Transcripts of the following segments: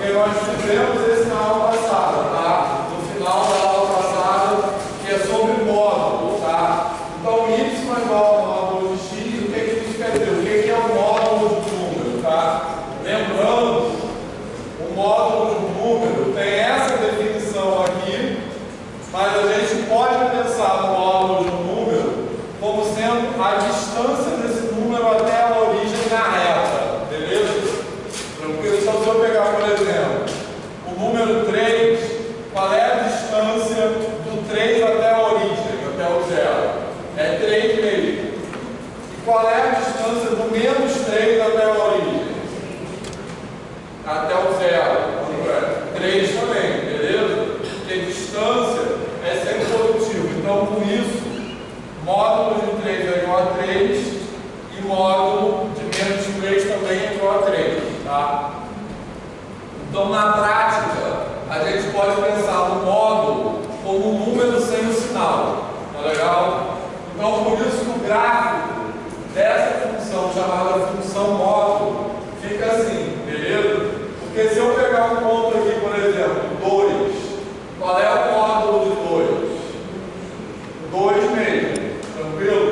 que nós fizemos esse na aula passada, tá? No final da aula passada, que é sobre módulo, tá? Então, y é igual ao módulo de x, o que isso quer dizer? O que é o módulo de número, tá? Lembrando, o módulo de número tem essa definição aqui, mas a gente pode pensar no módulo de número como sendo a distância desse número até a origem na reta, beleza? Tranquilo? Então, se eu pegar, por exemplo, o número 3, qual é a distância do 3 até a origem, até o zero? É 3 mesmo. E qual é a distância do menos 3 até a origem? Até o zero. 3 também, beleza? Porque distância é sempre positivo. Então, com isso, módulo de 3 é igual a 3 e módulo de menos 3 também é igual a 3, tá? Então, na prática, a gente pode pensar no módulo como um número sem o sinal, tá legal? Então, por isso que o gráfico dessa função chamada função módulo fica assim, beleza? Porque se eu pegar um ponto aqui, por exemplo, 2, qual é o módulo de 2? 2 mesmo, tranquilo?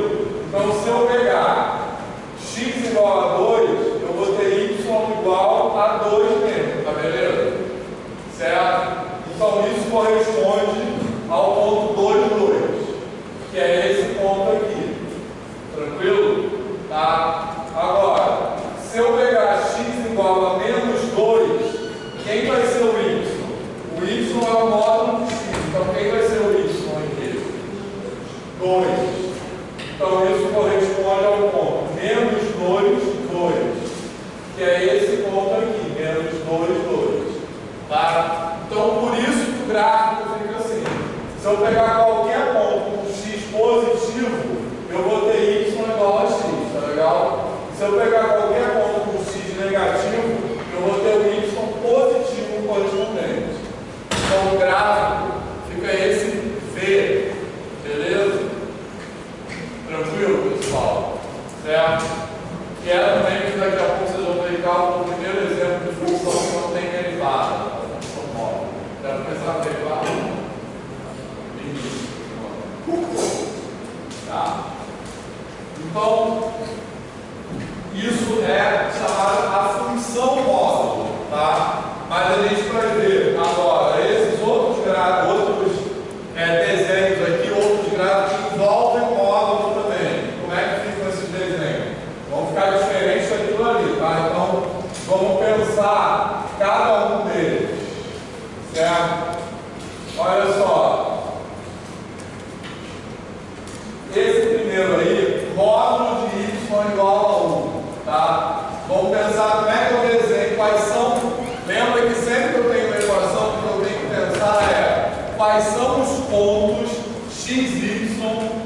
Então, se eu pegar x igual a 2, eu vou ter y igual a 2 mesmo, tá beleza? Certo? Então, isso corresponde ao ponto 2, 2, que é esse ponto aqui. Tranquilo? Tá? Agora, se eu pegar x igual a menos 2, quem vai ser o y? O y é o módulo de x. Então, quem vai ser o y aqui? 2. Então, isso corresponde ao ponto menos 2, 2. Que é esse ponto aqui, menos 2, 2. Tá? Então, por isso que o gráfico fica assim. Se eu pegar qualquer ponto com x positivo, eu vou ter y igual a x, tá legal? Se eu pegar qualquer ponto com x negativo, eu vou ter o y positivo correspondente. Então, o gráfico fica esse V, beleza? Tranquilo, pessoal? Certo? Que é também que daqui a pouco vocês vão verificar o primeiro exemplo de função que não tem derivada. Função móvel. Deve começar a derivada? Tá? Então, isso é chamado a função módulo, tá? Mas a gente vai ver agora esses outros desenhos aqui, outros gráficos que envolvem módulo também. Como é que ficam esses desenhos? Vão ficar diferentes daquilo ali, tá? Então, vamos pensar cada um deles, certo? Olha só. Esse primeiro aí, módulo de y igual a 1, tá? Vamos pensar como é que eu desenho, quais são. Lembra que sempre que eu tenho uma equação, o que eu tenho que pensar é quais são os pontos x, y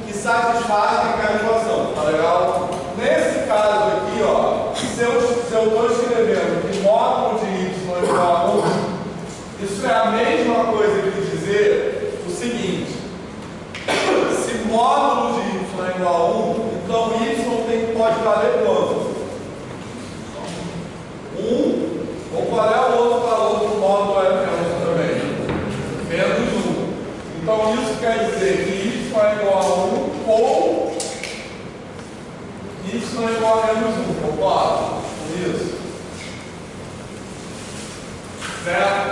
que satisfazem aquela equação, tá legal? Nesse caso aqui, ó, se eu estou escrevendo que módulo de y é igual a 1, isso é a mesma coisa que dizer o seguinte: se módulo de y é igual a 1, então y pode valer quanto? 1. Ou qual é o outro valor do módulo também? Menos 1. Então isso quer dizer que y é igual a 1 ou y é igual a menos 1. Concordo com isso? Certo?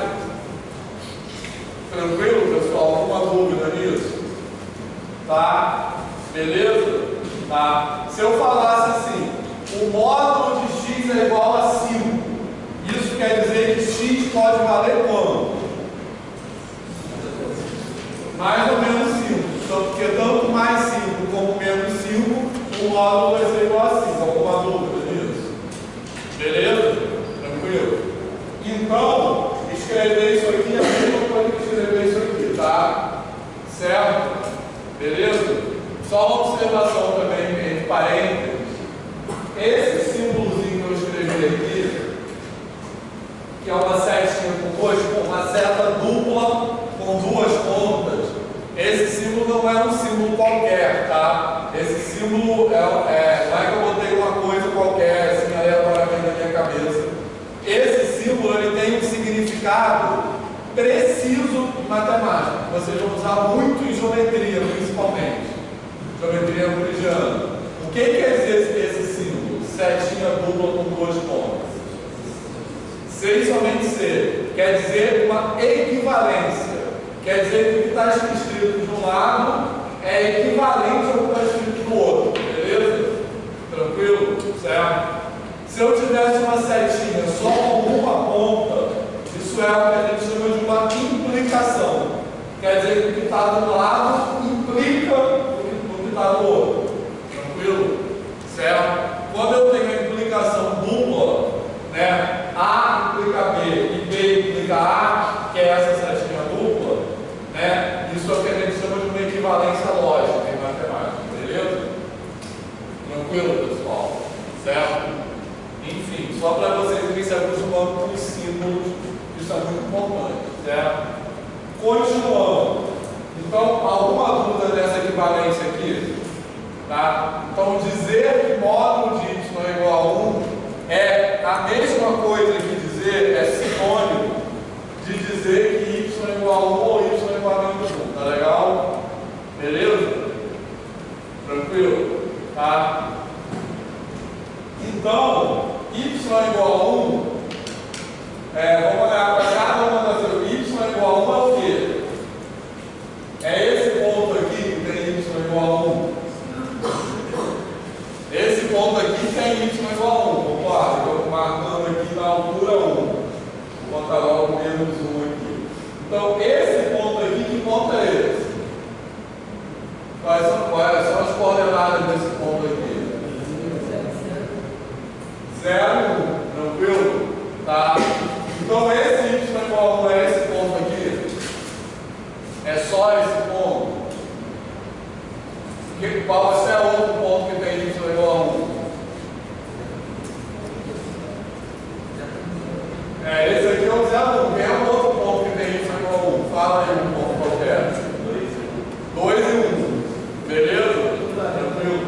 Tranquilo, pessoal? Alguma dúvida nisso? Tá? Beleza? Tá? Se eu falasse assim, o módulo de x é igual a 5, isso quer dizer que x pode valer quanto? Mais ou menos 5. Então, porque tanto mais 5 como menos 5, o módulo vai ser igual a 5. Alguma dúvida nisso? Beleza? Tranquilo? Então, escrever isso aqui é a mesma coisa que escrever isso aqui, tá? Certo? Beleza? Só uma observação também, entre parênteses. Esse símbolozinho que eu escrevi aqui, que é uma setinha com uma seta dupla com duas pontas, esse símbolo não é um símbolo qualquer, tá? Esse símbolo não é que eu botei uma coisa qualquer, assim, aleatoriamente na minha cabeça. Esse símbolo ele tem um significado preciso em matemática. Vocês vão usar muito em geometria, principalmente. Geometria euclidiana. O que quer dizer esse símbolo? Setinha dupla com duas pontas. C e somente C. Quer dizer uma equivalência. Quer dizer que o que está escrito de um lado é equivalente ao que está escrito do outro. Beleza? Tranquilo? Certo? Se eu tivesse uma setinha só com uma ponta, isso é o que a gente chama de uma implicação. Quer dizer que o que está de um lado implica o que está do outro. Tranquilo? Certo? Quando eu tenho a implicação dupla, né, A implica B e B implica A, que é essa setinha dupla, né, isso é o que a gente chama de uma equivalência lógica em matemática. Beleza? Tranquilo, pessoal? Certo? Enfim, só para vocês irem se acostumando com os símbolos, isso é muito importante, certo? Continuando. Então, alguma dúvida dessa equivalência aqui? Tá? Então, dizer que módulo de y é igual a 1 é a mesma coisa que dizer, é sinônimo de dizer que y é igual a 1 ou y é igual a menos 1. Tá legal? Beleza? Tranquilo? Tá? Então, y é igual a 1, vamos olhar para cada uma das y é igual a 1 é o quê? É esse ponto aqui que tem y igual a 1. Esse ponto aqui tem y igual a 1. Opa, eu estou marcando aqui na altura 1. Vou botar logo menos 1 aqui. Então, esse ponto aqui, que ponto é esse? Quais são as coordenadas desse ponto aqui? 0 e 1, tranquilo? Tá? Então esse y igual a 1 é esse ponto aqui? É só esse ponto? Qual é outro ponto que tem y igual a 1? Esse aqui é o 0, 1. Quem é o outro ponto que tem y igual a 1? Fala aí um ponto qualquer. 2 e 1. Beleza? Tranquilo?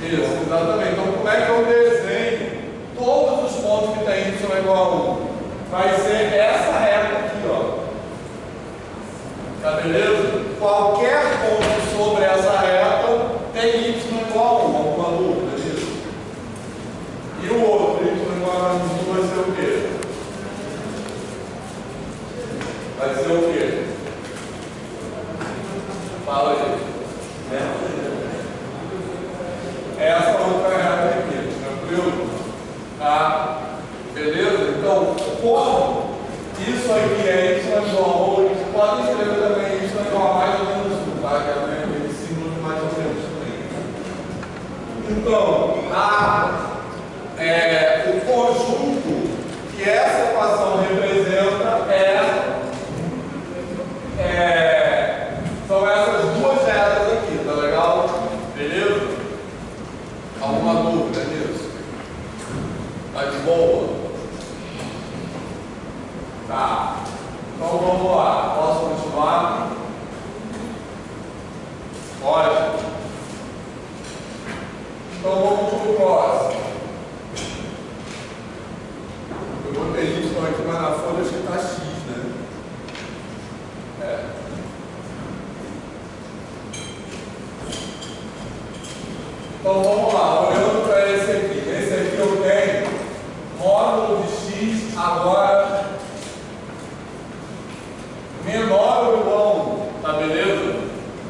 Isso, exatamente. Então como é que eu desenho todos os pontos que tem y igual a 1? Vai ser essa reta aqui, ó. Tá beleza? Qualquer ponto sobre essa reta tem y igual a 1. Alguma dúvida disso? E o outro, y igual a 1 vai ser o quê? Vai ser o quê? Fala aí. Essa outra reta aqui, tranquilo? Tá? Beleza? Então, como isso aqui é y igual a 1, você pode escrever também y igual a mais ou menos 1, tá? Que é aquele símbolo de mais ou menos também. Então, o conjunto que essa equação representa são essas duas retas aqui, tá legal? Beleza? Alguma dúvida nisso? Tá de boa? Tá. Então vamos lá. Posso continuar? Ótimo. Então vamos para o próximo. Eu botei y aqui, mas na folha acho que está x, né? Então vamos lá, olhando para esse aqui. Esse aqui eu tenho módulo de x agora menor ou igual a 1. Tá beleza?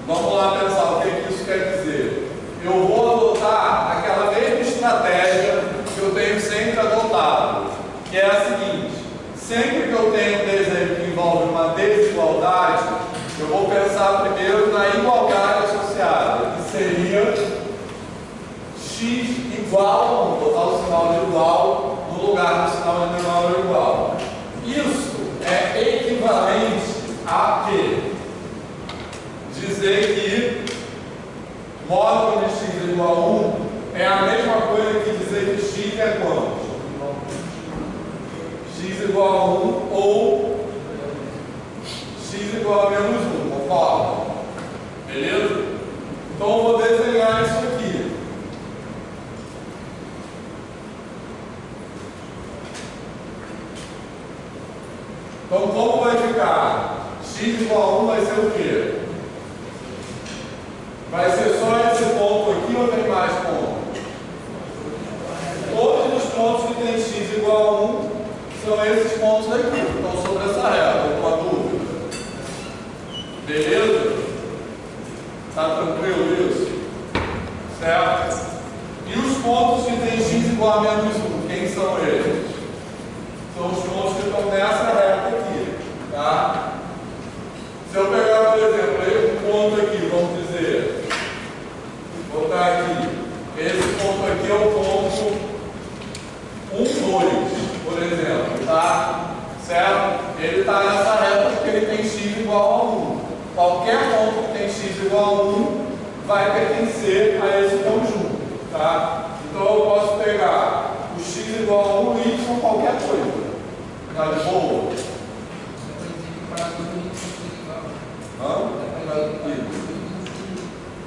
Vamos lá pensar o que isso quer dizer. Eu vou adotar aquela mesma estratégia que eu tenho sempre adotado, que é a seguinte: sempre que eu tenho um desenho que envolve uma desigualdade, eu vou pensar primeiro na igualdade associada, que seria x igual a 1, botar o sinal de igual no lugar do sinal de menor ou igual. Isso é equivalente a quê? Dizer que módulo de x igual a 1 é a mesma coisa que dizer que x é quanto? X igual a 1 ou x igual a menos 1, concorda? Beleza? Então eu vou desenhar isso aqui. Então, como vai ficar? X igual a 1 vai ser o quê? Vai ser só esse ponto aqui ou tem mais pontos? Todos os pontos que tem x igual a 1 são esses pontos aqui, que estão sobre essa reta. Alguma dúvida? Beleza? Tá tranquilo isso? Certo? E os pontos que tem x igual a menos 1, quem são eles? São os pontos que estão nessa reta aqui. Tá? Se eu pegar, por exemplo, um ponto aqui, vamos dizer, vou botar aqui, esse ponto aqui é o ponto 1, 2, por exemplo, tá? Certo? Ele está nessa reta porque ele tem x igual a 1. Qualquer ponto que tem x igual a 1 vai pertencer a esse conjunto, tá? Então eu posso pegar o x igual a 1 e y qualquer coisa. Tá de boa?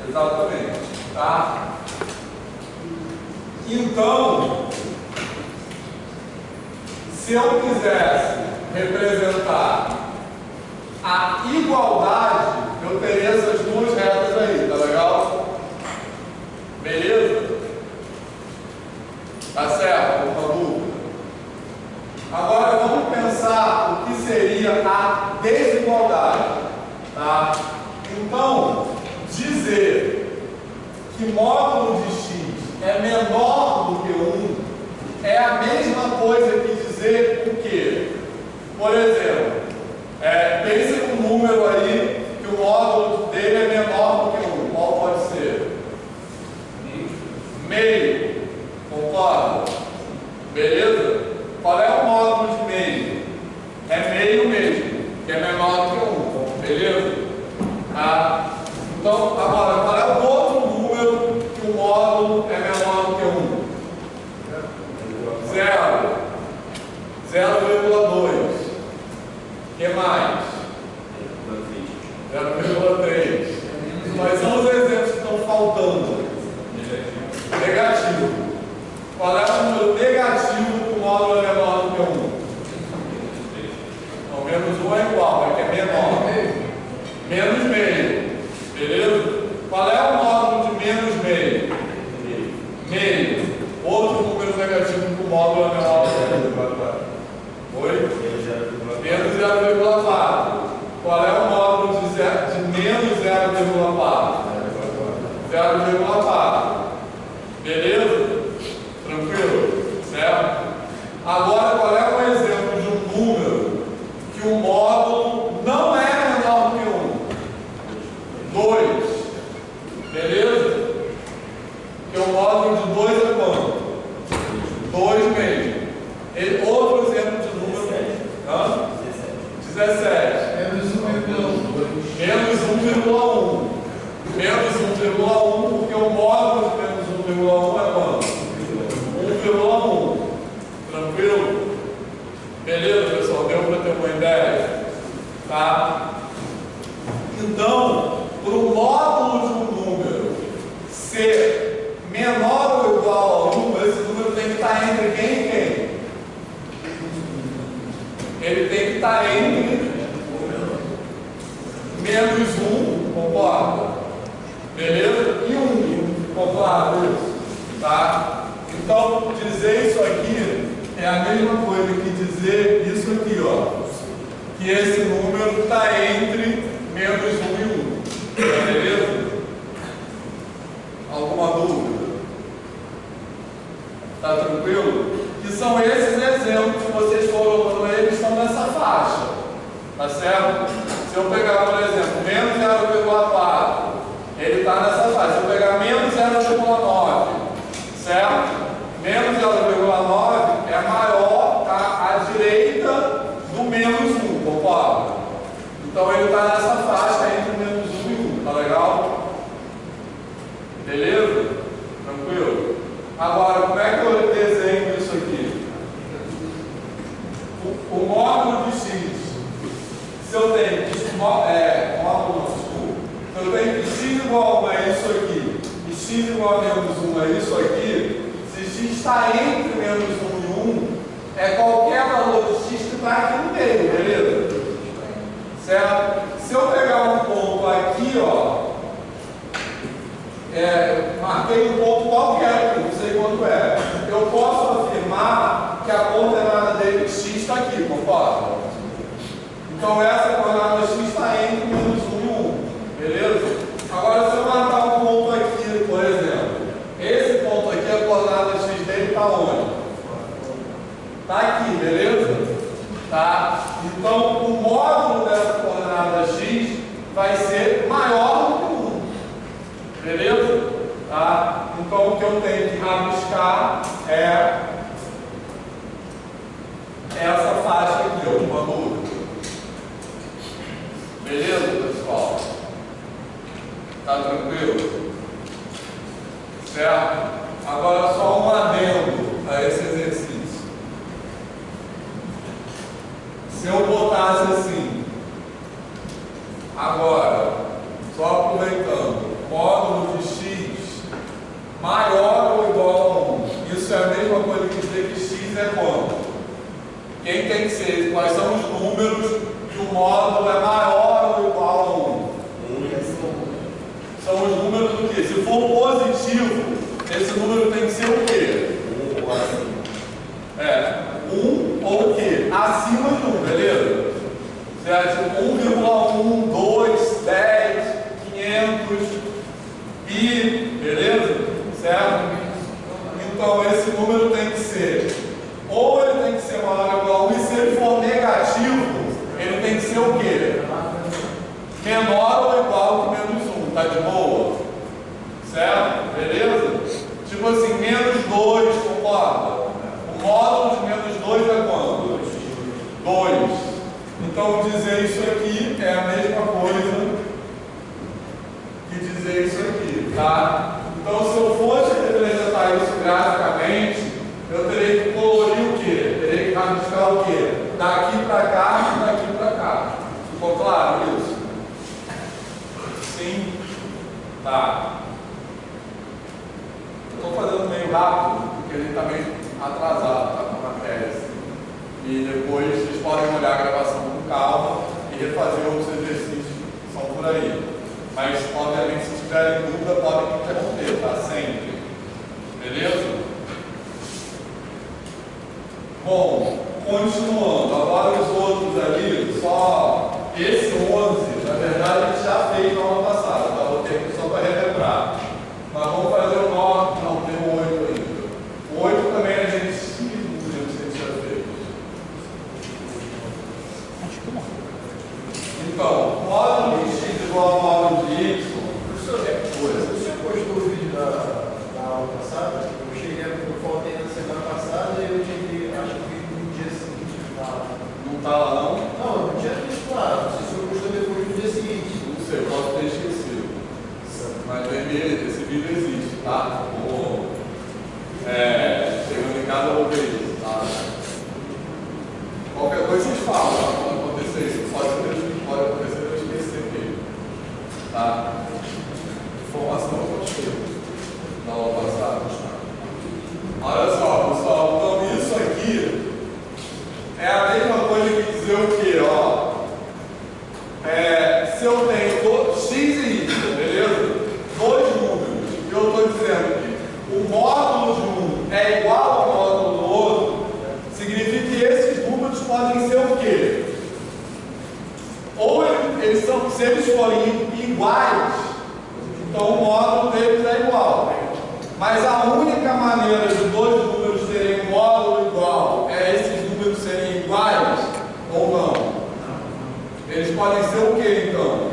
Exatamente, tá? Então, se eu quisesse representar a igualdade, eu teria essas duas retas aí, tá legal? Beleza? Tá certo? Alguma dúvida? Agora vamos pensar o que seria a desigualdade, tá? Então, dizer que módulo de x é menor do que 1 é a mesma coisa que dizer o quê? Por exemplo, pense num número aí que o módulo dele é menor do que 1. Qual pode ser? Meio. Concorda? Beleza? Qual é o módulo de meio? É meio mesmo, que é menor do que 1. Beleza? Ah, então, agora, qual é o outro número que o módulo é menor do que 1? 0. 0,2. O que mais? 0,3. Quais são os exemplos que estão faltando? Negativo. Qual é o número negativo que o módulo é menor do que 1? Então, menos 1 é igual, é que é menor. Menos meio. Beleza? Qual é o módulo de menos meio? Meio. Outro número negativo que o módulo é menor do que 1. Oi? Menos 0,4. Qual é o módulo de menos 0,4? 0,4. Beleza? Tranquilo? Certo? Agora, qual é um exemplo de um número que o módulo não é menor do que 1? 2. Beleza? Porque o módulo de 2 é quanto? 2 mesmo. Outro exemplo de número. 17. Menos 1,1. Menos 1,1, porque o módulo de menos 1,1 é quanto? 1,1. Tranquilo? Beleza, pessoal? Deu para ter uma ideia? Tá? Então, para o módulo de um número ser menor ou igual a 1, esse número tem que estar entre quem e quem? Ele tem que estar entre menos 1, concorda? Beleza? E 1, concorda? Tá? Então, dizer isso aqui é a mesma coisa que dizer isso aqui, ó. Que esse número está entre menos 1 e 1. Beleza? Alguma dúvida? Tá tranquilo? Que são esses exemplos que vocês foram olhando, eles estão nessa faixa. Tá certo? Se eu pegar, por exemplo, menos 0,4, ele está nessa faixa. Se eu pegar menos 0,9, certo? Menos 0,9 é maior, tá? À direita do menos 1, concorda? Então ele está nessa faixa entre menos 1 e 1, tá legal? Beleza? Tranquilo? Agora, como é que eu desenho isso aqui? O módulo de x, se eu tenho se eu tenho que x igual a 1 é isso aqui, e x igual a menos 1 é isso aqui, se x está entre menos 1 e 1, é qualquer valor de x que está aqui no meio, beleza? Certo? Se eu pegar um ponto aqui, ó, marquei um ponto qualquer aqui, não sei quanto é. Eu posso afirmar que a coordenada dele x está aqui, concorda? Então essa coordenada x está entre menos 1 e 1, beleza? Agora se eu marcar um ponto aqui, por exemplo, esse ponto aqui, a coordenada x dele está onde? Está aqui, beleza? Tá? Então o módulo dessa coordenada x vai ser maior do que 1, beleza? Tá? Então o que eu tenho que rabiscar é essa faixa aqui, alguma dúvida? Beleza, pessoal? Tá tranquilo? Certo? Agora só um adendo a esse exercício. Se eu botasse assim, agora, só aproveitando, módulo de x maior ou igual a 1, isso é a mesma coisa que dizer que x é quanto? Quem tem que ser? Quais são os números que o módulo é maior ou igual a 1? São os números do quê? Se for positivo, esse número tem que ser o quê? 1 ou o quê? Acima de 1, beleza? Certo? 1,1, 2, 10, 500, pi, beleza? Certo? Então esse número tem que ser, ou ele tem que ser maior ou igual a 1, e se ele for negativo, ele tem que ser o quê? Menor ou igual que menos 1, tá de boa? Certo? Beleza? Tipo assim, menos 2, concorda? O módulo de menos 2 é quanto? 2. Então dizer isso aqui é a mesma coisa que dizer isso aqui, tá? Então se eu fosse representar isso graficamente, eu teria que colorir o quê? Teria que rabiscar o quê? Daqui para cá e daqui para cá. Ficou claro isso? Sim? Tá. Eu estou fazendo meio rápido, porque a gente está meio atrasado, tá, com a matéria. Assim. E depois vocês podem olhar a gravação com calma e refazer outros exercícios que são por aí. Mas, obviamente, se tiverem dúvida, podem interromper, tá? Sempre. Beleza? Bom, continuando. Agora os outros ali, só esse 11, na verdade, a gente já fez na aula passada, tá? Vou ter aqui só para relembrar. Mas vamos fazer o 9, não, tem o 8 ainda. O 8 também a gente se dúvida se a gente já fez. Acho que não. Então, módulo de x igual a módulo de y. Professor, você postou o vídeo da aula passada? Eu cheguei, eu faltei na semana passada e eu tive, acho que no dia seguinte da aula. Não está lá não? Não, eu não tinha visto lá. Não sei se o senhor postou depois no dia seguinte. Não sei, posso ter esquecido. Mas esse vídeo existe, tá? Chegando em casa eu vou ver isso, tá? Qualquer coisa vocês falam, tá? Quando acontecer isso, pode acontecer eu esquecer dele. Tá? Informação eu gostei da aula passada. Olha só, pessoal, então isso aqui é a mesma coisa que dizer o quê, ó? Se eu tenho x e y, beleza? Dois números, e eu estou dizendo que o módulo de um é igual ao módulo do outro, significa que esses números podem ser o quê? Ou eles são, se eles forem iguais, então o módulo deles é igual. Mas a única maneira de dois números terem um módulo igual é esses números serem iguais ou não? Eles podem ser o quê então?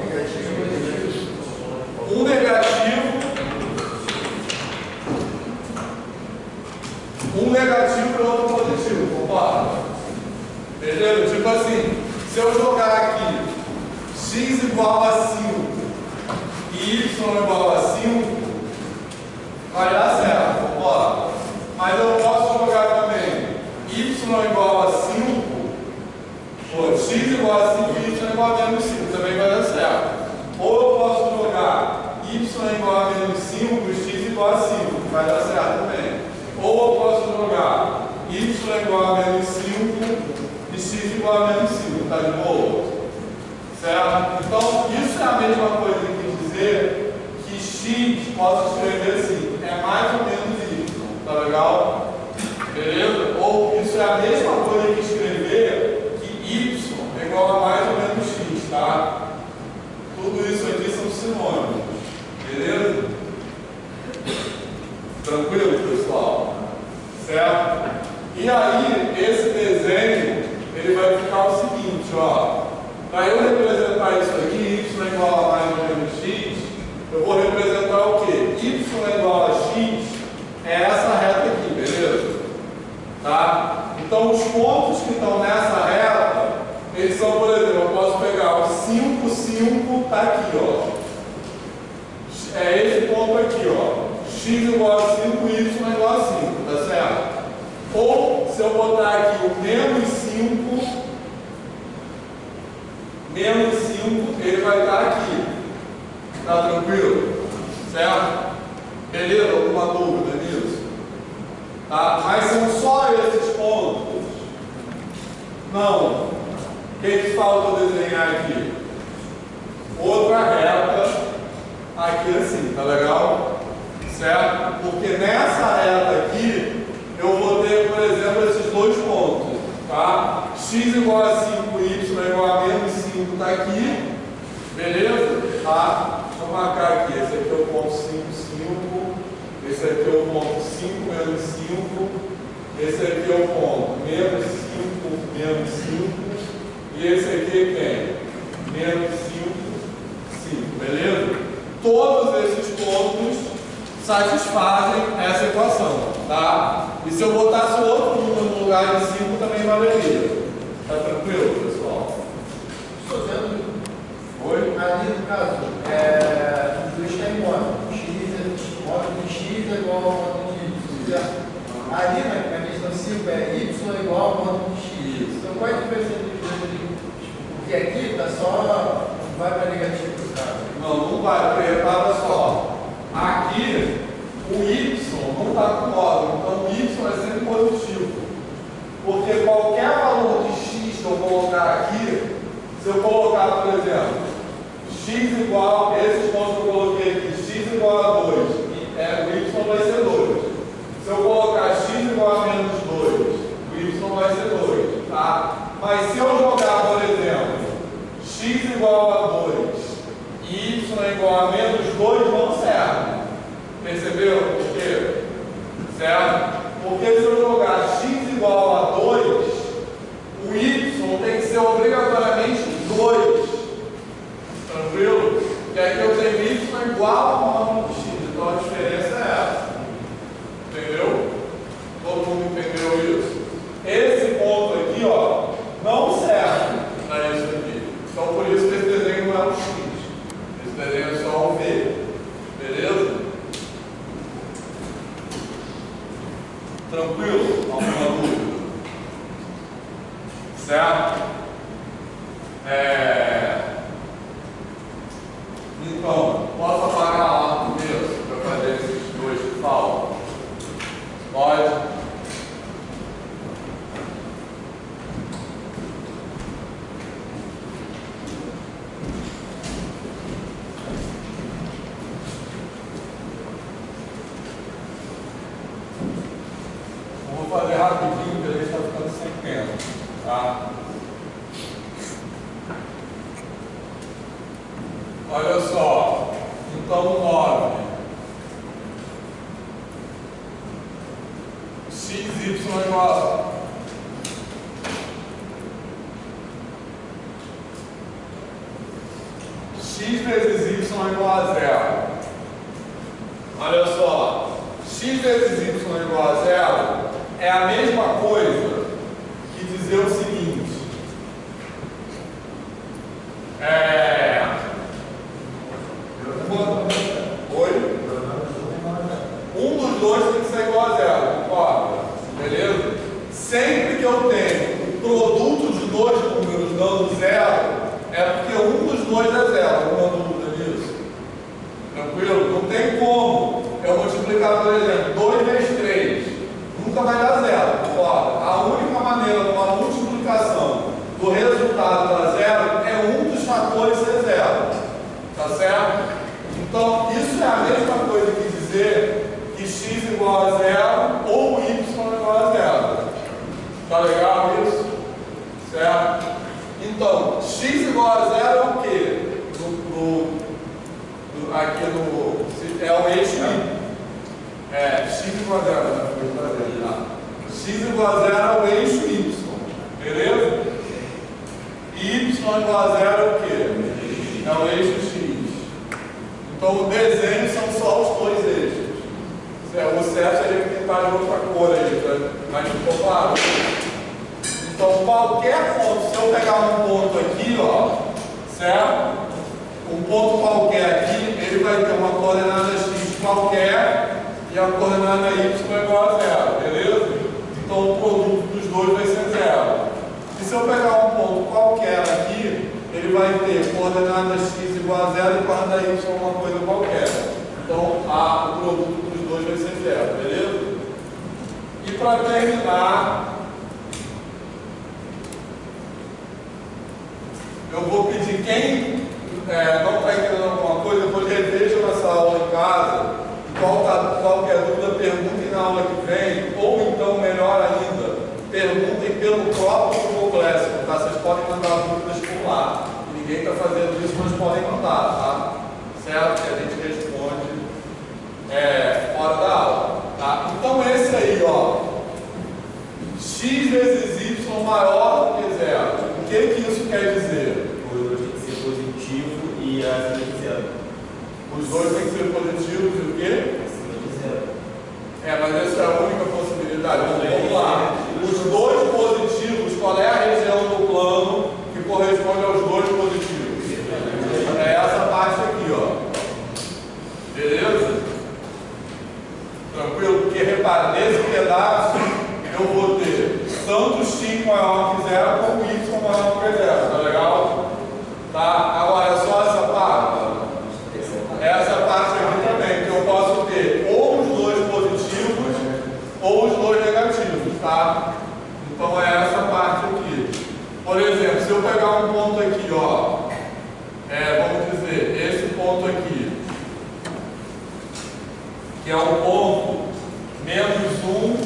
Um negativo e outro positivo, concorda? Beleza? Tipo assim, se eu jogar aqui x igual a 5 e y igual a 5, vai dar certo, concorda? Mas eu posso jogar também y igual a 5, ou x igual a 5 e y igual a menos 5, também vai dar certo. Ou eu posso jogar y igual a menos 5 e x igual a 5, vai dar certo também. Ou eu posso jogar y y é igual a menos 5 e x igual a menos 5, tá de boa? Certo? Então, isso é a mesma coisa que dizer que x, posso escrever assim, é mais ou menos y, tá legal? Beleza? Ou isso é a mesma coisa que escrever que y é igual a mais ou menos x, tá? Tudo isso aqui são sinônimos, beleza? Tranquilo, pessoal? Certo? E aí, esse desenho, ele vai ficar o seguinte, ó. Para eu representar isso aqui, y é igual a mais ou menos x, eu vou representar o quê? Y é igual a x é essa reta aqui, beleza? Tá? Então, os pontos que estão nessa reta, eles são, por exemplo, eu posso pegar o 5, 5, tá aqui, ó. É esse ponto aqui, ó. X igual a 5, y igual a 5, tá certo? Ou, se eu botar aqui o menos 5, ele vai estar aqui. Tá tranquilo? Certo? Beleza? Alguma dúvida nisso? Tá? Mas são só esses pontos? Não. O que falta eu desenhar aqui? Outra reta aqui assim, tá legal? Certo? Porque nessa reta aqui eu vou ter, por exemplo, esses dois pontos, tá? X igual a 5, y igual a menos 5 tá aqui, beleza? Tá? Vou marcar aqui, esse aqui é o ponto 5, 5, esse aqui é o ponto 5, menos 5, esse aqui é o ponto menos 5, menos 5, e esse aqui é quem? Menos 5, 5, beleza? Todos esses pontos satisfazem essa equação, tá? E se eu botasse outro número no lugar de 5 também valeria. Tá tranquilo, pessoal? Estou vendo. Oi? Ali no caso, os dois está em módulo. Módulo de x é igual ao módulo de y, certo? Ali na questão 5 é y igual ao módulo de x. Então qual é a diferença entre os dois ali? Porque aqui está só, não vai para negativo no caso. Não vai, porque repara só. Aqui, o y não está com módulo, então o y é sempre positivo. Porque qualquer valor de x que eu colocar aqui, se eu colocar, por exemplo, x igual, esses pontos que eu coloquei aqui, x igual a 2, o y vai ser 2. Se eu colocar x igual a menos 2, o y vai ser 2, tá? Mas se eu jogar, por exemplo, x igual a 2 e y igual a menos 2, não serve. Percebeu por quê? Certo? Porque se eu jogar x igual a 2, o y tem que ser obrigatoriamente 2. Tranquilo? Que aqui eu tenho y igual a módulo de x. Então a diferença é essa. Entendeu? Todo mundo entendeu isso? Esse ponto aqui, ó, não serve para isso aqui. Então por isso que esse desenho não é um x. Esse desenho é só um V. Beleza? Tranquilo? Alguma dúvida? Certo? Então, posso apagar lá no começo para fazer esses dois que faltam? Pode? Vou fazer rapidinho, porque a gente está ficando sem tempo, tá? Olha só, então 9. XY igual a... X vezes Y igual a 0. Olha só, X vezes Y igual a 0 é a mesma coisa que dizer o seguinte. Oi? Um dos dois tem que ser igual a 0, concorda? Beleza? Sempre que eu tenho o produto de dois números dando 0, é porque um dos dois é 0. Alguma dúvida nisso? Tranquilo? Não tem como eu multiplicar, por exemplo, 2 vezes 3. Nunca vai dar 0, concorda? do resultado da zero é um dos fatores ser zero. Tá certo? Então, isso é a mesma coisa que dizer que x igual a zero ou y igual a zero. Tá legal isso? Certo? Então, x igual a zero é o quê? Aqui é o eixo y. X igual a zero. X igual a zero é o eixo y. Beleza? E y igual a zero é o quê? É o eixo x. Então, o desenho são só os dois eixos. O certo seria pintar de outra cor aí, mas ficou claro. Então, qualquer ponto, se eu pegar um ponto aqui, ó, certo? Um ponto qualquer aqui, ele vai ter uma coordenada x qualquer e a coordenada y é igual a zero, beleza? Então, o produto dos dois vai ser zero. E se eu pegar um ponto qualquer aqui, ele vai ter coordenada x igual a zero e coordenada y uma coisa qualquer. Então, o produto dos dois vai ser zero, beleza? E para terminar, eu vou pedir quem não está entendendo alguma coisa, depois revejam essa aula em casa. Qualquer dúvida, perguntem na aula que vem, ou então, melhor ainda, perguntem pelo próprio Google Classroom, tá? Vocês podem mandar dúvidas por lá. Ninguém está fazendo isso, mas podem mandar, tá? Certo? Que a gente responde fora da aula, tá? Então, esse aí, ó, x vezes y maior do que zero. O que isso quer dizer? Positivo e acima de zero. Os dois têm que ser positivos e o quê? Acima de zero. Mas essa é a única possibilidade. Vamos lá. Os dois positivos, qual é a região do plano que corresponde aos dois positivos? É essa parte aqui, ó. Beleza? Tranquilo? Porque repara, nesse pedaço eu vou ter tanto x maior que zero como y maior que zero. Tá legal? Tá? Agora é só essa parte. Essa parte aqui também, que eu posso ter ou os dois positivos ou os dois negativos, tá? Então é essa parte aqui. Por exemplo, se eu pegar um ponto aqui, ó, vamos dizer, esse ponto aqui, que é o ponto menos 1,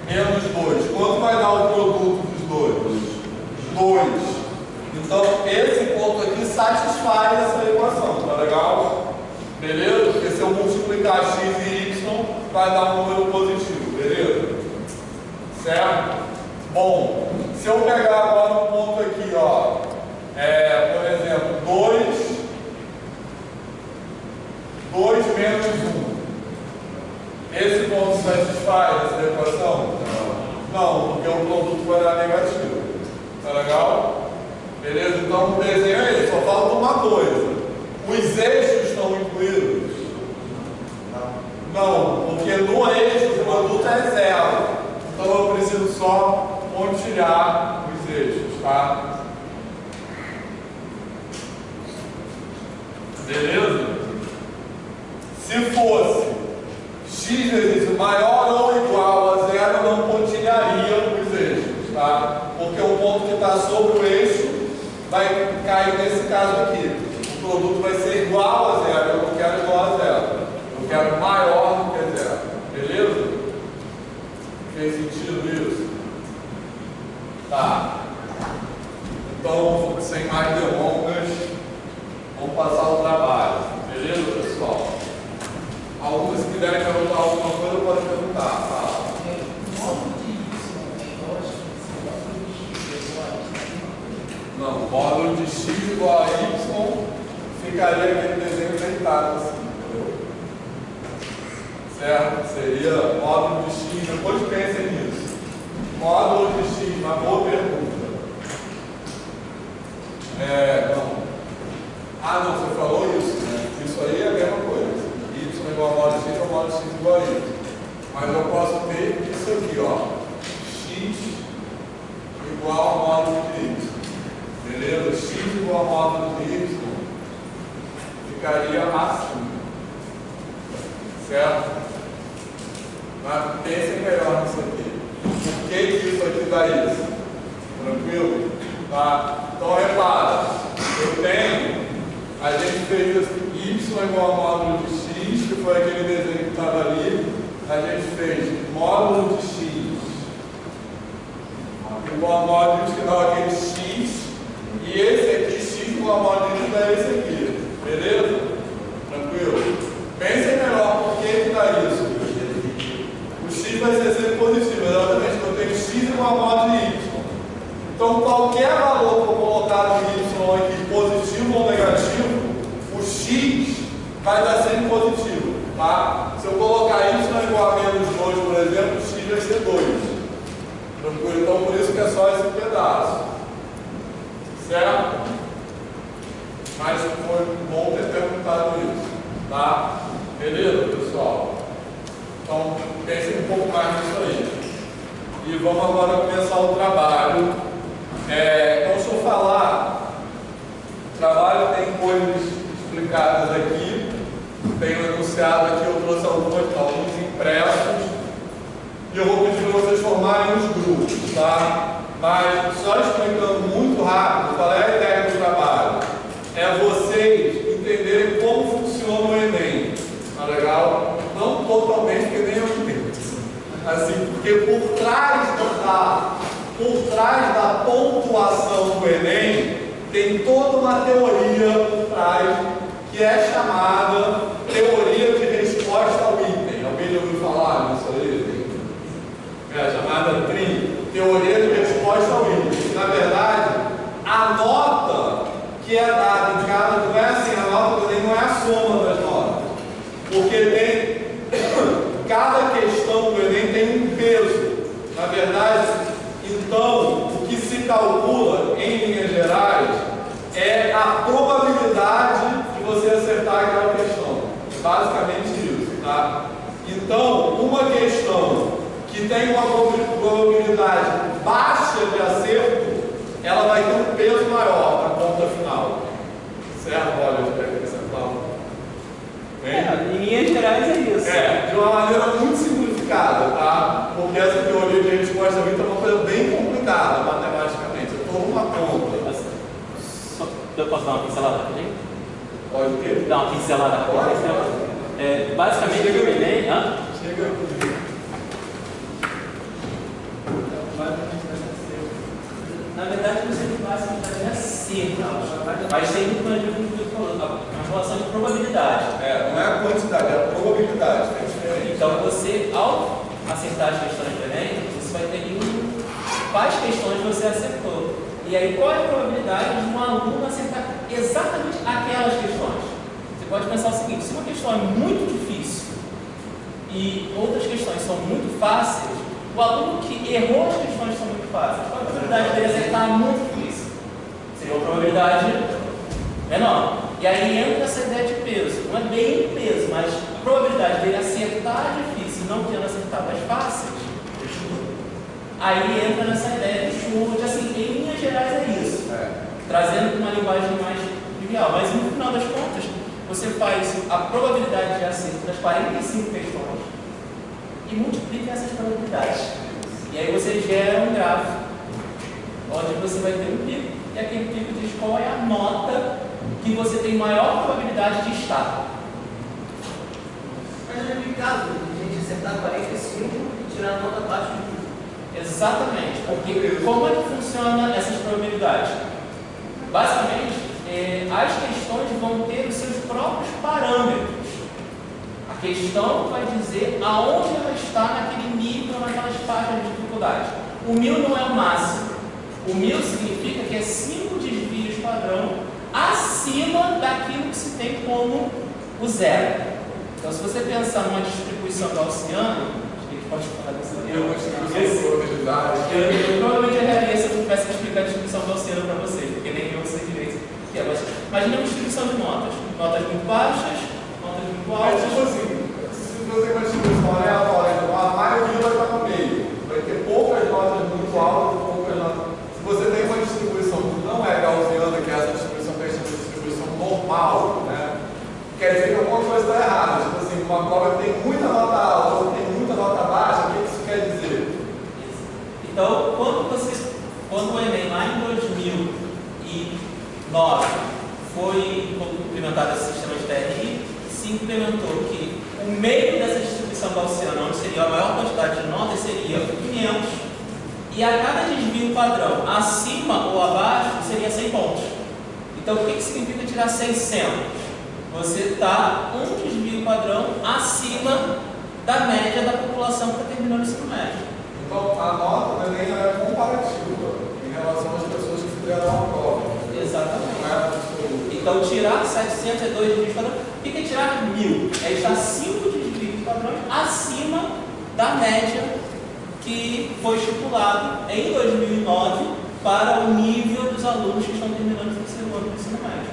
menos 2. Quanto vai dar o produto dos dois? 2. Então, esse ponto aqui satisfaz essa equação, tá legal? Beleza? Porque se eu multiplicar x e y, vai dar um número positivo, beleza? Certo? Bom, se eu pegar agora um ponto aqui, ó, por exemplo, 2 menos 1. Esse ponto satisfaz essa equação? Não, porque o produto vai dar negativo. Tá legal? Beleza? Então o desenho é esse, só falta uma coisa. Os eixos estão incluídos? Não, porque no eixo o produto é zero. Então eu preciso só pontilhar os eixos, tá? Beleza? Se fosse x vezes maior ou igual a zero, eu não pontilharia os eixos, tá? Porque o ponto que está sobre o eixo vai cair nesse caso aqui. O produto vai ser igual a zero. Eu não quero igual a zero. Eu quero maior do que zero. Beleza? Fez sentido isso? Tá. Então, sem mais delongas, vamos passar o trabalho. Beleza, pessoal? Alguns, se quiserem perguntar alguma coisa, podem perguntar. Fala. Não, o módulo de x igual a y ficaria aquele desenho deitado assim, entendeu? Certo? Seria módulo de x, depois pensem nisso. Módulo de x, uma boa pergunta. Não, você falou isso, né? Isso aí é a mesma coisa. Y igual a módulo de x ou módulo de x igual a y. Mas eu posso ter isso aqui, ó. X igual a módulo de y. Beleza? X igual a módulo de y ficaria assim. Certo? Mas pensem melhor nisso aqui. Por que isso aqui dá isso? Tá? Então, repara, eu tenho, a gente fez assim, y igual a módulo de x, que foi aquele desenho que estava ali, a gente fez módulo de x igual a módulo de que dá aquele x, e esse aqui, x igual a módulo de dá esse aqui, beleza? Tranquilo? Pensem melhor por que dá isso. O x vai ser sempre positivo, exatamente, porque eu tenho x igual a módulo de y. Então, qualquer valor que eu colocar no y aqui, positivo ou negativo, o x vai dar sempre positivo, tá? Se eu colocar y igual a menos 2, por exemplo, o x vai ser 2. Tranquilo? Então, por isso que é só esse pedaço. Certo? Mas foi bom ter perguntado isso, tá? Beleza, pessoal? Então, pensem um pouco mais nisso aí. E vamos agora começar o trabalho. Então, se eu falar, o trabalho tem coisas explicadas aqui, tenho enunciado aqui, eu trouxe alguns impressos, e eu vou pedir para vocês formarem os grupos, tá? Mas, só explicando muito rápido, qual é a ideia do trabalho? É vocês entenderem como funciona o Enem, tá legal? Não totalmente, porque nem eu entendo. Assim, porque por trás da pontuação do Enem, tem toda uma teoria por trás que é chamada teoria de resposta ao item. Alguém já ouviu falar nisso aí? É chamada teoria de resposta ao item. Na verdade, a nota que é dada em cada, não é assim, a nota do Enem não é a soma das notas. Porque tem, cada questão do Enem tem um peso. Na verdade, então, o que se calcula, em linhas gerais, é a probabilidade de você acertar aquela questão. Basicamente isso, tá? Então, uma questão que tem uma probabilidade baixa de acerto, ela vai ter um peso maior na conta final. Certo? Olha, eu quero acrescentar em linhas gerais é isso. De uma maneira muito simplificada, tá? Porque essa teoria de resposta ao item é uma coisa bem complicada matematicamente. É toda uma conta. Eu posso dar uma pincelada rapidinho? Pode ter? Dar uma pincelada rapidinho? Basicamente, o Enem. Chega. Na verdade, você não vai fazer acerto, mas tem muito mais a relação de probabilidade. Não é a quantidade, é a probabilidade. É diferente. Então, você, ao acertar as questões do Enem, você vai ter quais questões você acertou. E aí, qual é a probabilidade de um aluno acertar exatamente aquelas questões? Você pode pensar o seguinte: se uma questão é muito difícil e outras questões são muito fáceis, o aluno que errou as questões são muito fáceis, qual a probabilidade dele acertar muito difícil? Seria uma probabilidade menor. E aí entra essa ideia de peso. Não é bem peso, mas a probabilidade dele acertar difícil, não tendo acertado as fáceis, aí entra nessa ideia de chuva, de assim, em linhas gerais é isso. Trazendo uma linguagem mais trivial. Mas no final das contas, você faz a probabilidade de acerto das 45 questões e multiplica essas probabilidades. E aí você gera um gráfico onde você vai ter um pico, e aquele pico diz qual é a nota que você tem maior probabilidade de estar. Mas não é complicado, a gente acertar 45 e tirar a nota abaixo de tudo. Exatamente, porque como é que funciona essas probabilidades? Basicamente, as questões vão ter os seus próprios parâmetros. A questão vai dizer aonde ela está naquele nível, naquelas faixas de dificuldade. O 1000 não é o máximo. O 1000 significa que é 5 desvios padrão acima daquilo que se tem como o zero. Então, se você pensar numa distribuição gaussiana, acho que a gente pode falar dessa eu provavelmente erraria se eu tivesse que explicar a distribuição gaussiana para vocês, porque nem eu sei direito o que é. Mas imagina uma distribuição de notas. Notas muito baixas, notas muito altas. Tipo assim, se você tem uma distribuição aleatória, a maioria vai estar no meio. Vai ter poucas notas muito altas, poucas notas. Se você tem uma distribuição que não é gaussiana, que é essa distribuição que é uma distribuição normal, né? Quer dizer que alguma coisa está errada. Tipo assim, uma prova que tem muita nota alta, outra tem muita nota baixa, o que isso quer dizer? Então, quando o Enem lá em 2000 2009 foi implementado esse sistema de TRI, se implementou que o meio dessa distribuição gaussiana, onde seria a maior quantidade de notas, seria 500, e a cada desvio padrão, acima ou abaixo, seria 100 pontos. Então, o que significa tirar 600? Você está um desvio padrão acima da média da população que está terminando o ensino médio. Então, a nota do Enem é comparativa em relação às pessoas que fizeram a prova. Exatamente. Não é absoluto. Então, tirar 700 é 2 desvios padrões. O que é tirar 1000? É estar 5 desvios padrões acima da média que foi estipulado em 2009 para o nível dos alunos que estão terminando o terceiro ano do ensino médio.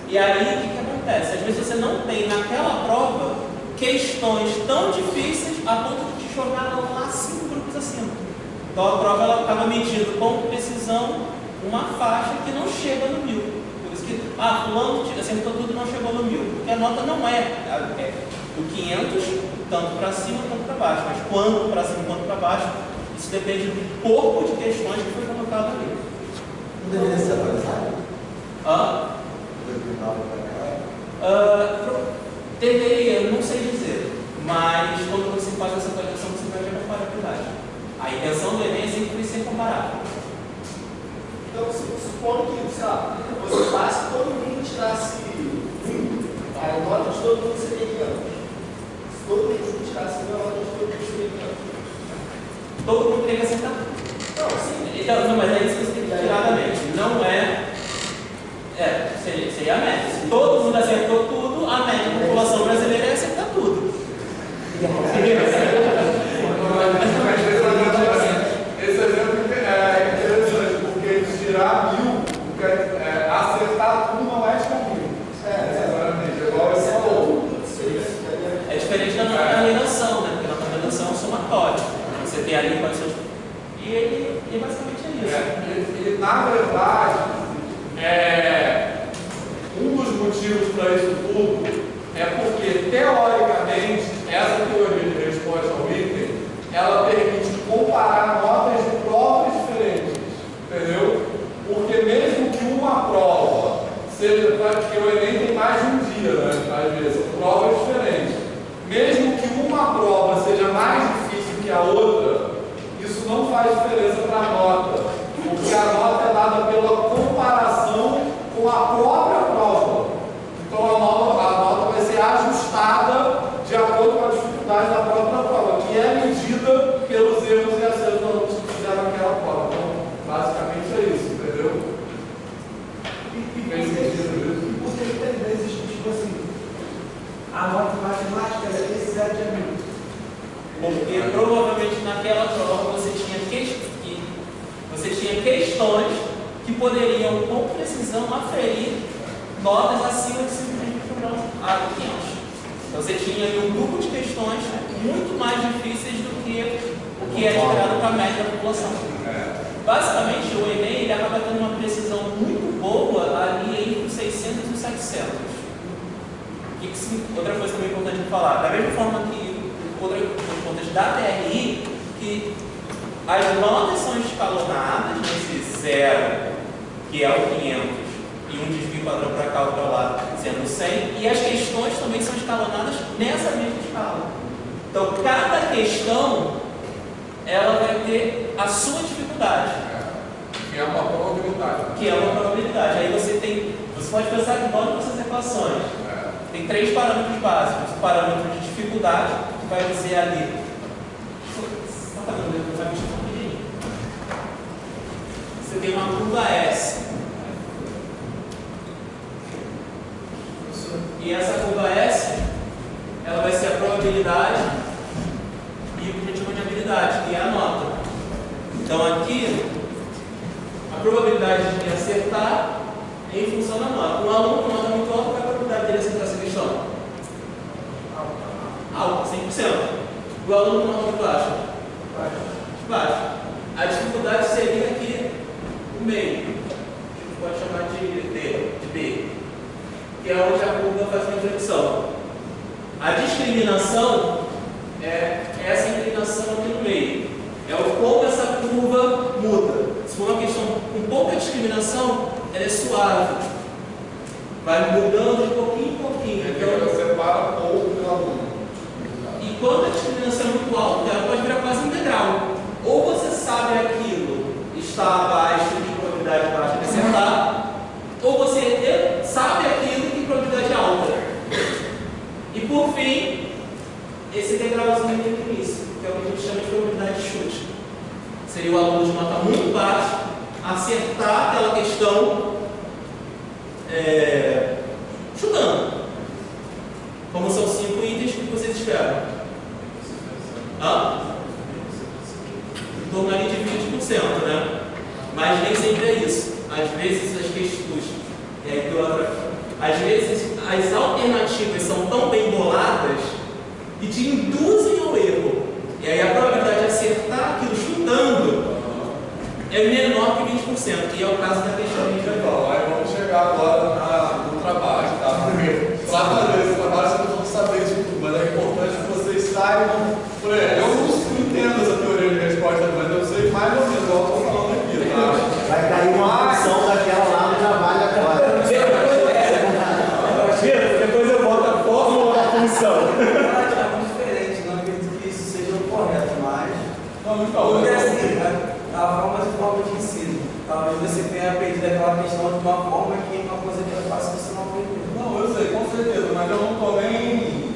E aí, o que acontece? Às vezes você não tem naquela prova questões tão difíceis a ponto de te jogar lá 5 grupos acima. Então, a prova ela acaba medindo com precisão uma faixa que não chega no 1000. Por isso que, fulano acertou tudo e não chegou no 1000. Porque a nota não é do 500, tanto para cima quanto para baixo. Mas quanto para cima quanto para baixo, isso depende do corpo de questões que foi colocado ali. Não deveria ser atualizado? Deveria, não sei dizer. Mas quando você faz essa atualização, você vai ver a comparabilidade. A intenção do Enem é sempre ser comparável. Então, supondo que, sei lá, você passa, todo mundo tirasse 1, a nota de todo mundo seria 500. Se todo mundo tirasse 1, a nota de todo mundo seria 500. Todo mundo teria que acertar. Não, sim. Então, não, mas é isso que você tem que tirar da mente. Não é. Seria a média. Se todo mundo acertou tudo, a média da população brasileira ia acertar tudo. Esse exemplo é interessante, porque tirar 1000, acertar tudo não é tirar 1000. Exatamente, igual esse falou. É diferente da nota de redação, né? Porque a nota de redação é um somatório. Você tem ali quais são. E basicamente é isso. E na verdade, um dos motivos para isso tudo é porque, teoricamente, essa teoria de resposta ao item, ela permite comparar notas de provas diferentes, entendeu? Porque mesmo que uma prova seja, porque o Enem tem mais de um dia, né? Às vezes, são provas diferentes. Mesmo que uma prova seja mais difícil que a outra, isso não faz diferença para a nota, porque a nota é dada pela comparação com a própria prova. Então a nota vai ser ajustada de acordo com a dificuldade da própria prova, que é medida pelos erros e acertos dos alunos que fizeram aquela prova. Então, basicamente é isso, entendeu? Fez sentido isso? Por que existe, tipo assim, a nota matemática é 7 a 1000? Porque provavelmente naquela prova você tinha questões que poderiam com precisão aferir notas acima de 5 a 500. Então você tinha ali um grupo de questões muito mais difíceis do que o que é esperado para a média da população. Basicamente o Enem ele acaba tendo uma precisão muito boa ali entre os 600 e os 700. Outra coisa também importante de falar, da mesma forma que outra coisa da TRI, que as notas são escalonadas nesse 0, que é o 500, e um desvio padrão para cá ou para lá, sendo 100, e as questões também são escalonadas nessa mesma escala. Então, cada questão, ela vai ter a sua dificuldade. Que é uma probabilidade. Que é uma probabilidade. Aí você pode pensar que igual nessas equações. Tem 3 parâmetros básicos. O parâmetro de dificuldade, que vai dizer ali. Você tem uma curva S. E essa curva S, ela vai ser a probabilidade e o que a gente chama de habilidade, que é a nota. Então aqui, a probabilidade de acertar é em função da nota. Um aluno com nota muito alta, qual é a probabilidade dele acertar essa questão? Alta, 100%. O aluno com nota muito baixa? Baixa. A dificuldade seria aqui o meio. A gente pode chamar de B, que é onde a curva faz uma inflexão. A discriminação é essa inclinação aqui no meio. É o como essa curva muda. Se for uma questão com pouca discriminação, discriminação, ela é suave. Vai mudando de pouquinho em pouquinho. Então você separa pouco do aluno. E quando a discriminação é muito alta, ela pode virar quase um degrau. Ou você sabe aquilo está abaixo de probabilidade baixa de acertar, ou você sabe aquilo que probabilidade alta. E por fim, esse degrauzinho tem no início, que é o que a gente chama de probabilidade de chute. Seria o aluno de nota muito baixa acertar aquela questão chutando. Como são 5 itens, o que vocês esperam? Em torno ali de 20%, né? Mas nem sempre é isso. Às vezes as questões, às vezes as alternativas são tão bem boladas que te induzem ao erro. E aí a probabilidade de acertar aquilo chutando é menor que 20%, e é o caso da questão que a gente vai falar. Aí vamos chegar agora no trabalho, tá? Para fazer esse trabalho, vocês não vão saber de tudo, mas é importante que vocês saibam. Por exemplo, eu não entendo essa teoria de resposta, mas eu sei mais ou menos, eu estou falando aqui, tá? Vai cair uma função daquela lá no trabalho agora. Depois eu boto a fórmula da função. É muito diferente, não acredito que isso seja o correto, mas. Não, me falou. Porque assim, a forma de ensino. Talvez você tenha aprendido aquela questão de uma forma que uma coisa que é fácil você não aprendeu. Não, eu sei, com certeza, mas eu não estou nem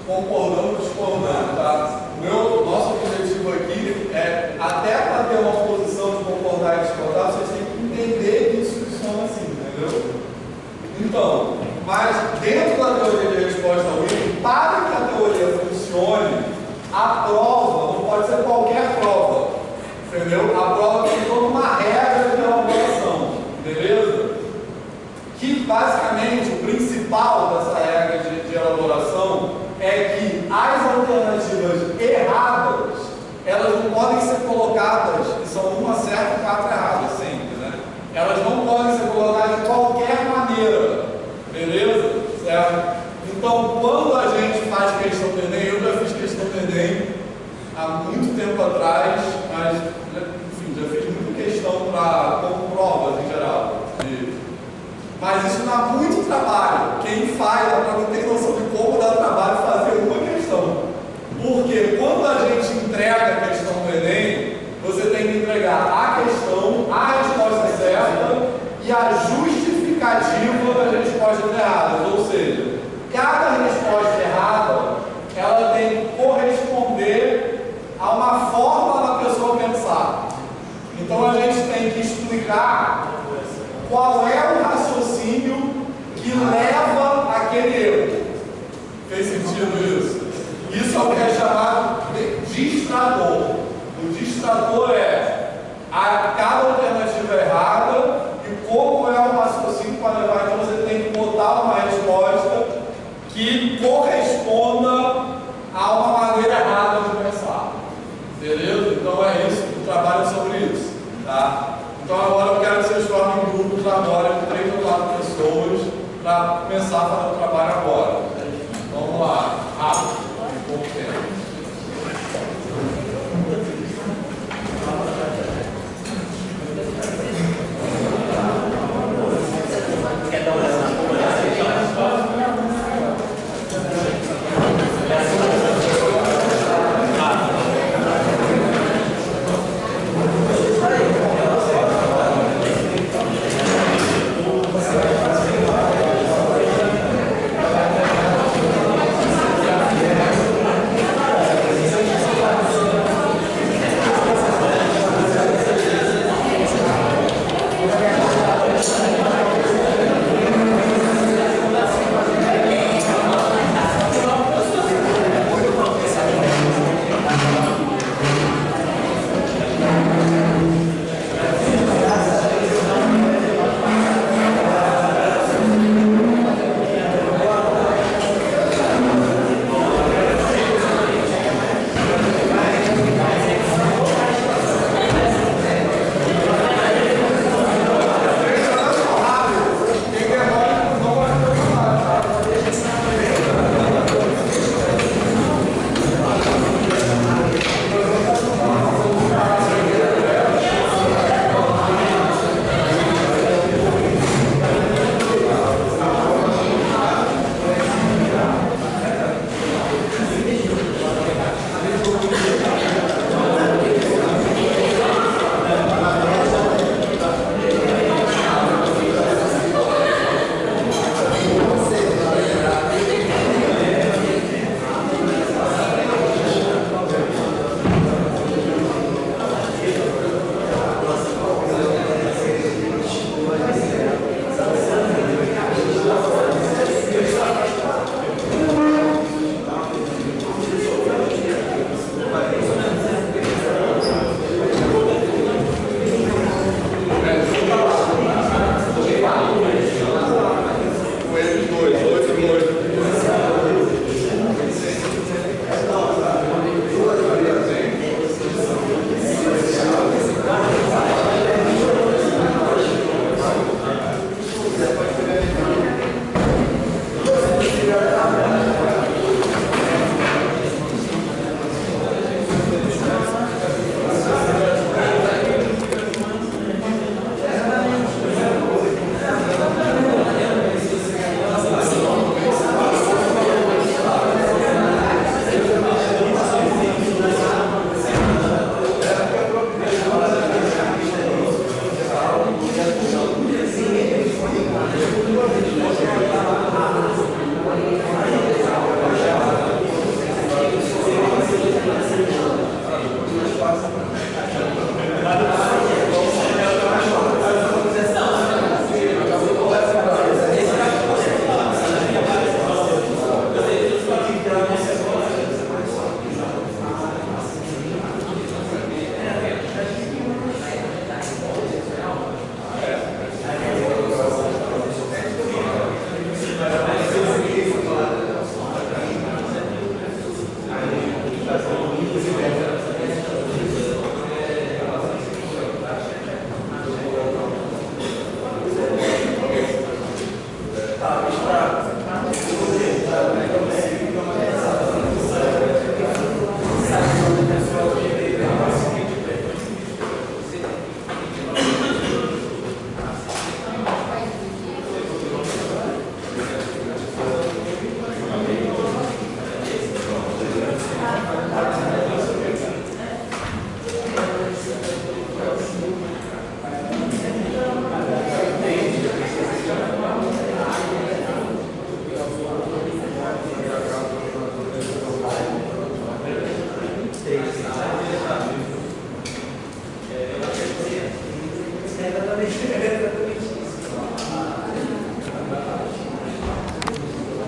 concordando ou discordando, tá? Nosso objetivo aqui é, até para ter uma posição de concordar e discordar, vocês têm que entender que isso funciona assim, entendeu? Então, mas dentro da teoria de resposta Win, para que a teoria funcione, a prova não pode ser qualquer prova, entendeu? A prova tem toda uma regra de elaboração, beleza? Que basicamente o principal dessa regra de elaboração é que as alternativas erradas, elas não podem ser colocadas, que são uma certa e 4 erradas sempre, né? Elas não podem ser colocadas de qualquer maneira, beleza? Certo? Então, quando a gente faz questão do Enem, eu já fiz questão do Enem há muito tempo atrás, mas, enfim, já fiz muita questão como provas em geral. Mas isso dá muito trabalho. Quem faz, não tem noção de como dá trabalho fazer uma questão. Porque quando a gente entrega a questão do Enem, você tem que entregar a questão, a resposta certa e a justificativa das respostas erradas. Ou seja, cada resposta errada, ela tem que corresponder a uma forma da pessoa pensar. Então a gente tem que explicar qual é o raciocínio que leva àquele erro. Fez sentido isso? Isso é o que é chamado de distrator. O distrator é cada alternativa errada